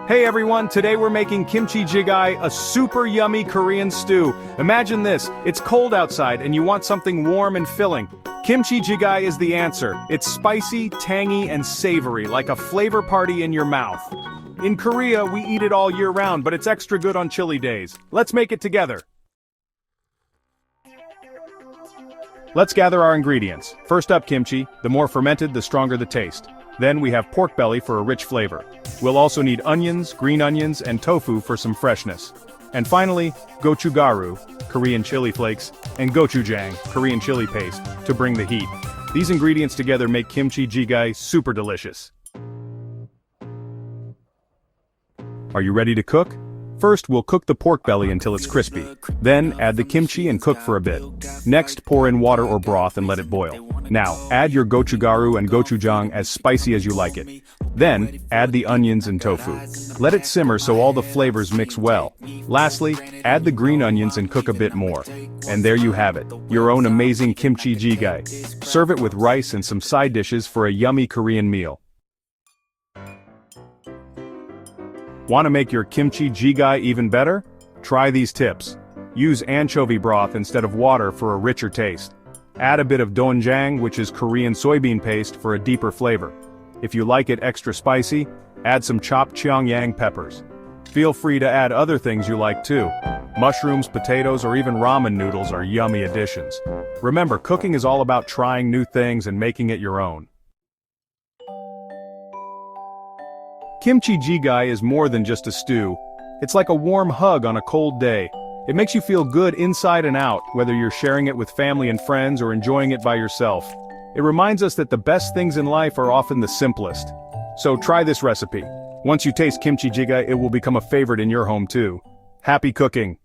Hey everyone, today we're making Kimchi Jjigae, a super yummy Korean stew. Imagine this, it's cold outside and you want something warm and filling. Kimchi Jjigae is the answer. It's spicy, tangy, and savory, like a flavor party in your mouth. In Korea, we eat it all year round, but it's extra good on chilly days. Let's make it together. Let's gather our ingredients. First up, kimchi. The more fermented, the stronger the taste. Then we have pork belly for a rich flavor. We'll also need onions, green onions, and tofu for some freshness. And finally, gochugaru, Korean chili flakes, and gochujang, Korean chili paste, to bring the heat. These ingredients together make kimchi jjigae super delicious. Are you ready to cook? First, we'll cook the pork belly until it's crispy. Then, add the kimchi and cook for a bit. Next, pour in water or broth and let it boil. Now, add your gochugaru and gochujang as spicy as you like it. Then, add the onions and tofu. Let it simmer so all the flavors mix well. Lastly, add the green onions and cook a bit more. And there you have it, your own amazing kimchi jjigae. Serve it with rice and some side dishes for a yummy Korean meal. Want to make your kimchi jjigae even better? Try these tips. Use anchovy broth instead of water for a richer taste. Add a bit of doenjang, which is Korean soybean paste, for a deeper flavor. If you like it extra spicy, add some chopped cheongyang peppers. Feel free to add other things you like too. Mushrooms, potatoes, or even ramen noodles are yummy additions. Remember, cooking is all about trying new things and making it your own. Kimchi jjigae is more than just a stew. It's like a warm hug on a cold day. It makes you feel good inside and out, whether you're sharing it with family and friends or enjoying it by yourself. It reminds us that the best things in life are often the simplest. So try this recipe. Once you taste kimchi jjigae, it will become a favorite in your home too. Happy cooking!